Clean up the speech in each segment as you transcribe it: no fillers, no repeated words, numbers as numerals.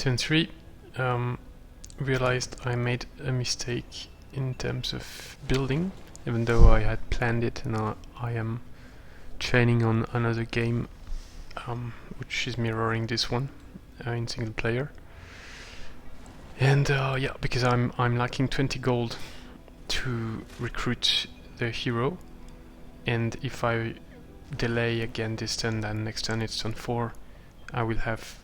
turn 3, realized I made a mistake in terms of building, even though I had planned it, and I am training on another game which is mirroring this one in single player. And yeah, because I'm lacking 20 gold to recruit the hero, and if I delay again this turn, then next turn it's turn 4, I will have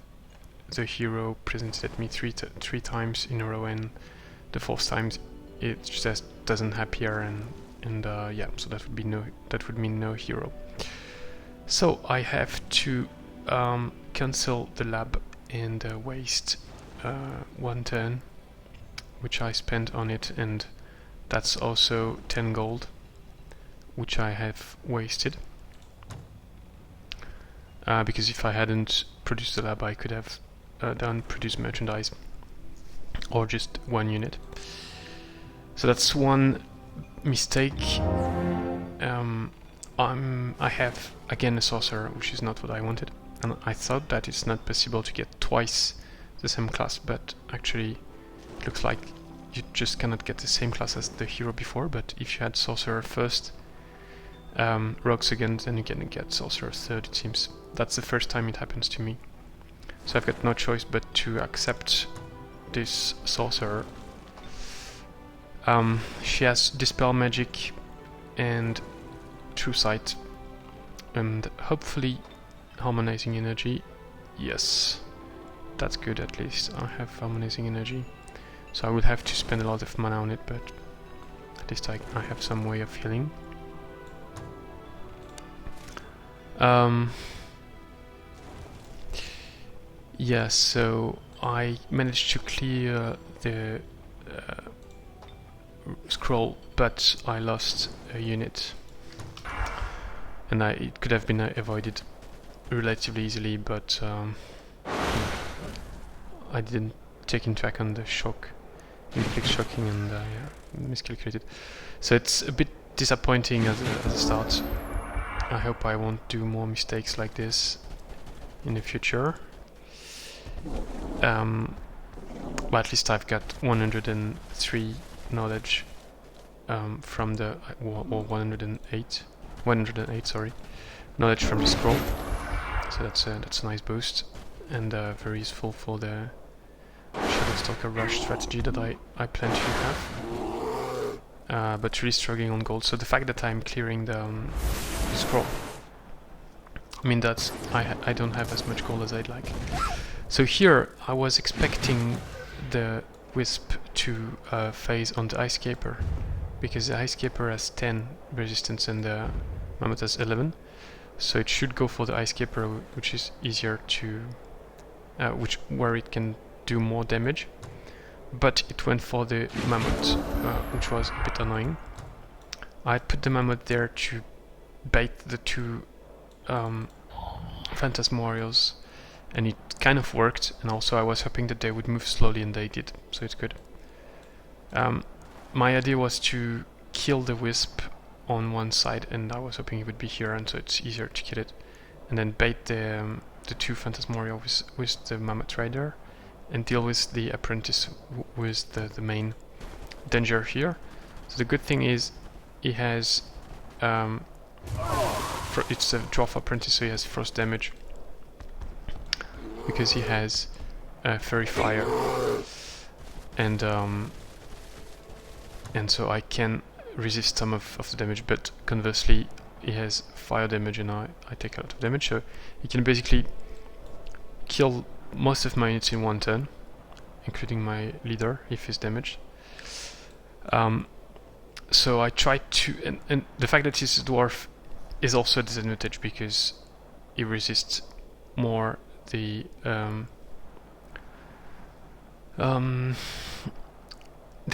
the hero presented at me three times in a row, and the fourth time it just doesn't appear, and yeah, so that would mean no hero. So I have to cancel the lab and waste 1 turn, which I spent on it, and that's also 10 gold, which I have wasted. Because if I hadn't produced the lab, I could have done produce merchandise, or just 1 unit. So that's one mistake. I have again a sorcerer, which is not what I wanted, and I thought that it's not possible to get twice the same class, but actually it looks like you just cannot get the same class as the hero before. But if you had sorcerer first, rogue second, then you can get sorcerer third, it seems. That's the first time it happens to me, so I've got no choice but to accept this sorcerer. She has Dispel Magic and True Sight, and hopefully Harmonizing Energy. Yes, that's good, at least I have Harmonizing Energy. So I would have to spend a lot of mana on it, but at least I have some way of healing. Yeah, so I managed to clear the scroll, but I lost a unit, and it could have been avoided relatively easily, but I didn't take into account the shock, inflict shocking, and yeah, miscalculated. So it's a bit disappointing as a start. I hope I won't do more mistakes like this in the future. But at least I've got 103 knowledge from the, or 108, sorry, knowledge from the scroll. So that's a nice boost, and very useful for the Shadowstalker Rush strategy that I plan to have. But really struggling on gold. So the fact that I'm clearing the scroll, I mean that's I don't have as much gold as I'd like. So here I was expecting the Wisp to phase on the Ice Caper, because the Ice Caper has 10 resistance and the Mammoth has 11. So it should go for the Ice Caper, which is easier to, where it can do more damage. But it went for the Mammoth, which was a bit annoying. I put the Mammoth there to bait the 2 Phantasmorials, and it kind of worked, and also I was hoping that they would move slowly, and they did, so it's good. My idea was to kill the Wisp on one side, and I was hoping it would be here, and so it's easier to kill it, and then bait the 2 Phantasmoria with the Mammoth Rider, and deal with the Apprentice with the main danger here. So the good thing is he has it's a Dwarf Apprentice, so he has frost damage, because he has Fairy Fire, and so I can resist some of the damage, but conversely he has fire damage, and I take a lot of damage, so he can basically kill most of my units in 1 turn, including my leader if he's damaged. So I tried to, and the fact that he's a dwarf is also a disadvantage, because he resists more the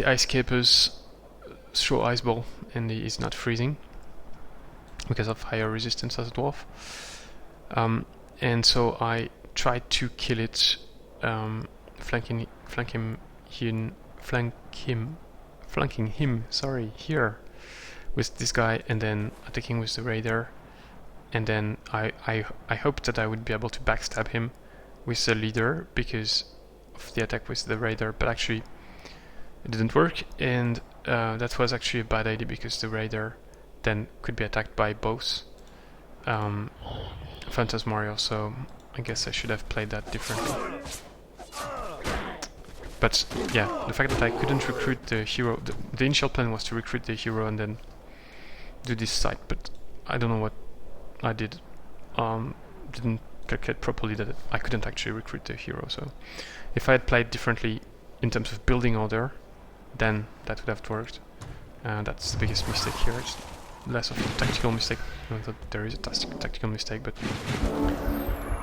Ice Capers through Ice Ball, and he is not freezing because of higher resistance as a dwarf. And so I tried to kill it, flanking him, sorry, here with this guy, and then attacking with the Raider, and then I hoped that I would be able to backstab him with the leader, because of the attack with the raider, but actually it didn't work, and that was actually a bad idea because the raider then could be attacked by both Phantasmario, so I guess I should have played that differently. But yeah, the fact that I couldn't recruit the hero, the initial plan was to recruit the hero and then do this site, but I don't know what I did. Didn't calculate properly that I couldn't actually recruit the hero, so if I had played differently in terms of building order, then that would have worked. That's the biggest mistake here. It's less of a tactical mistake, not that there is a tactical mistake, but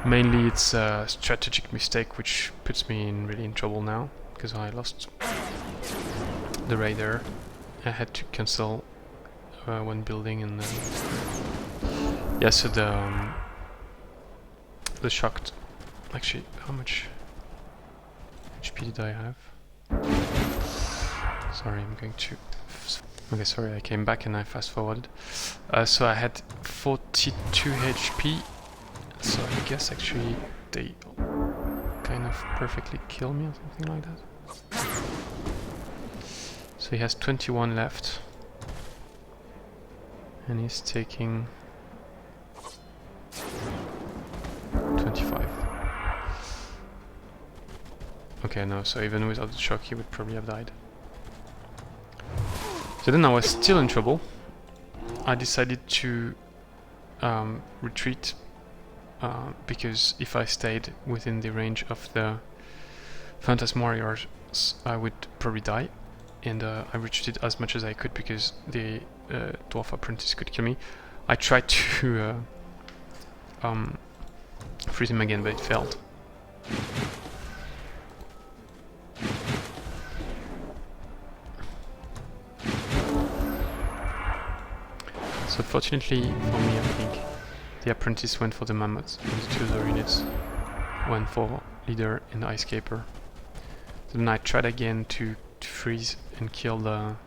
mainly it's a strategic mistake which puts me really in trouble now, because I lost the raider. I had to cancel one building, and yeah, so the shocked. Actually, how much HP did I have? Sorry, I'm going to. Okay, sorry, I came back and I fast forwarded. So I had 42 HP. So I guess actually they kind of perfectly kill me or something like that. So he has 21 left. And he's taking 25. Okay, no, so even without the shock he would probably have died. So then I was still in trouble. I decided to retreat because if I stayed within the range of the Phantasmariors, I would probably die. And I retreated as much as I could because the Dwarf Apprentice could kill me. I tried to freeze him again, but it failed. So fortunately for me, I think the Apprentice went for the Mammoth, and the two other units went for Leader and Ice Caper. So then I tried again to freeze and kill the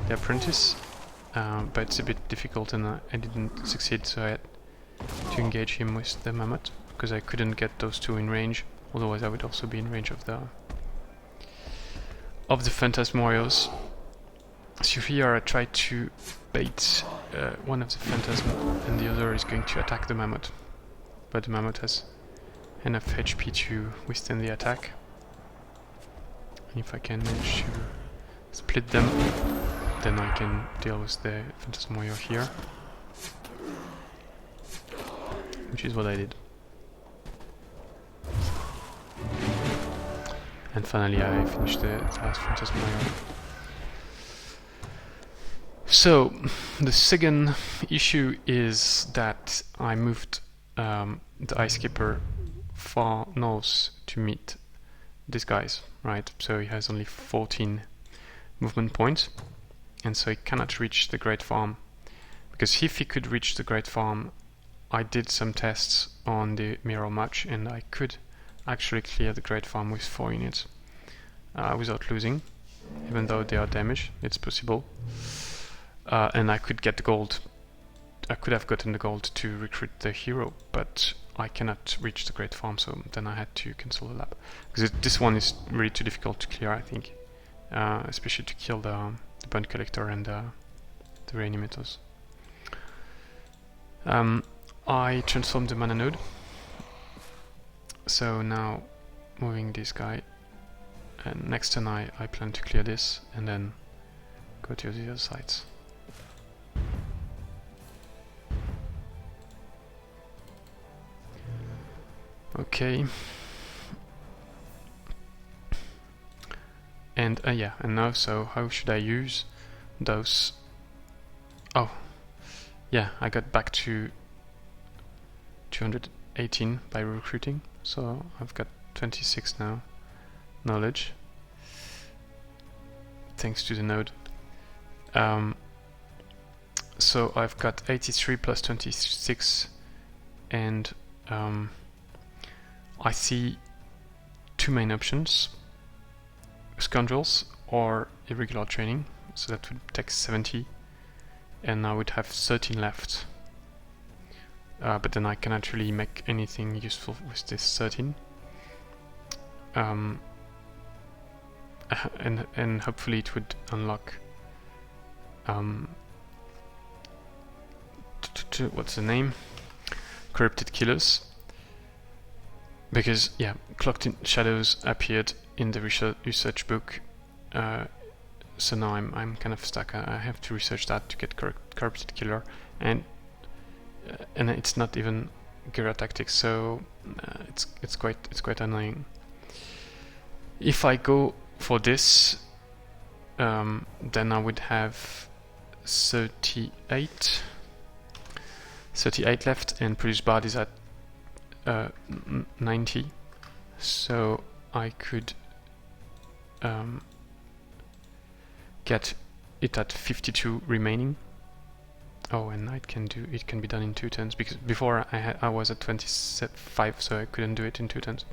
Apprentice, but it's a bit difficult and I didn't succeed, so I had to engage him with the Mammoth, because I couldn't get those two in range, otherwise I would also be in range of the Phantasmarios. So here I tried to bait one of the Phantasm, and the other is going to attack the Mammoth, but the Mammoth has enough HP to withstand the attack. And if I can manage to split them, then I can deal with the Phantasmario here, which is what I did. And finally I finished the last Phantasmario. So, the second issue is that I moved the Ice Keeper far north to meet these guys, right? So he has only 14 movement points, and so he cannot reach the Great Farm. Because if he could reach the Great Farm, I did some tests on the mirror match, and I could actually clear the Great Farm with 4 units without losing, even though they are damaged. It's possible. And I could get the gold. I could have gotten the gold to recruit the hero, but I cannot reach the Great Farm, so then I had to cancel the lab. Because this one is really too difficult to clear, I think. Especially to kill the Bone Collector and the Reanimators. I transformed the Mana Node. So now, moving this guy. And next turn I plan to clear this, and then go to the other sides. Okay, and yeah, and now, so how should I use those? Oh, yeah, I got back to 218 by recruiting, so I've got 26 now, knowledge, thanks to the node. So I've got 83 plus 26, and I see two main options: Scoundrels or Irregular Training, so that would take 70, and I would have 13 left. But then I cannot really make anything useful with this 13. and hopefully it would unlock what's the name? Corrupted Killers. Because yeah, Cloaked in Shadows appeared in the research book, so now I'm kind of stuck. I have to research that to get Corrupted Killer, and it's not even guerrilla tactics, so it's quite annoying. If I go for this, then I would have 38 left, and Produce Bard is at 90, so I could get it at 52 remaining. Oh, and it can be done in 2 turns, because before I was at 25, so I couldn't do it in 2 turns.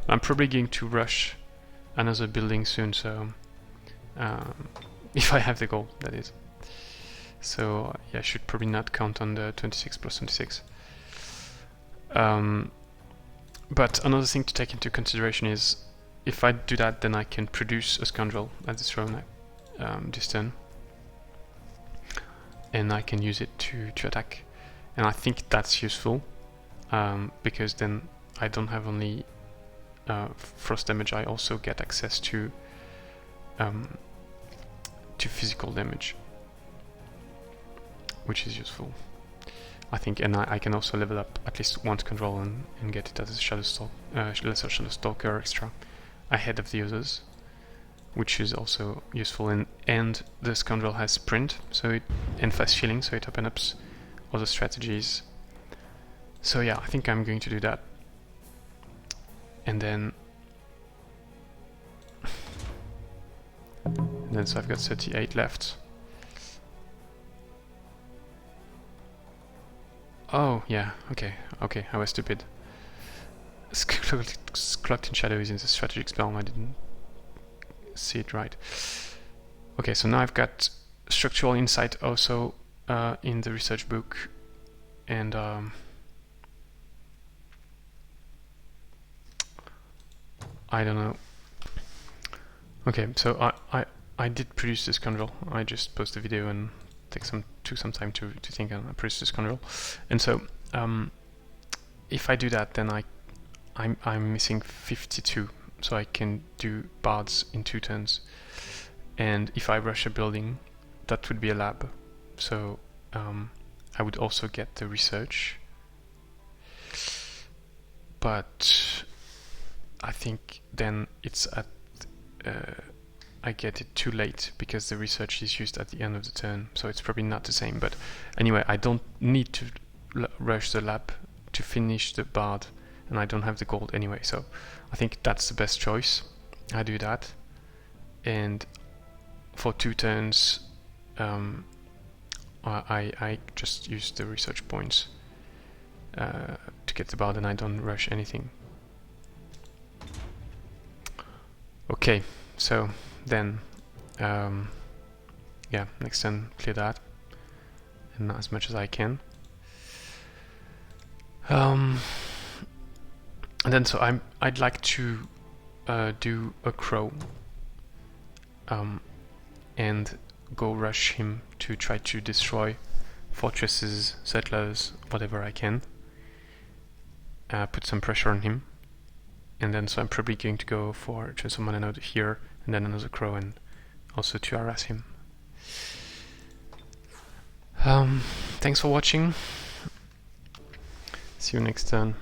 I'm probably going to rush another building soon, so if I have the gold, that is. So yeah, I should probably not count on the 26 plus 26. But another thing to take into consideration is, if I do that, then I can produce a Scoundrel at this round, this turn, and I can use it to attack, and I think that's useful, because then I don't have only frost damage, I also get access to physical damage, which is useful, I think. And I can also level up at least one Scoundrel and get it as a Lesser Shadow Stalker extra ahead of the others, which is also useful. And the Scoundrel has sprint, and fast healing, so it opens up other strategies. So yeah, I think I'm going to do that. And then so I've got 38 left. Oh yeah, okay, I was stupid. Cloaked in Shadow is in the strategic spell, I didn't see it right. Okay, so now I've got Structural Insight also in the research book, and I don't know. Okay, so I did produce this Scoundrel. I just posted the video and took some time to think, and I produced this Scoundrel. And so if I do that, then I'm missing 52, so I can do bards in 2 turns. And if I rush a building, that would be a lab. So I would also get the research, but I think then it's at I get it too late, because the research is used at the end of the turn, so it's probably not the same. But anyway, I don't need to rush the lab to finish the bard, and I don't have the gold anyway, so I think that's the best choice. I do that, and for 2 turns I just use the research points to get the bard, and I don't rush anything. Okay, so then yeah, next turn clear that, and as much as I can. And then so I'd like to do a crow and go rush him to try to destroy fortresses, settlers, whatever I can. Put some pressure on him. And then so I'm probably going to go for just one node here, and then another crow, and also to harass him. Thanks for watching. See you next turn.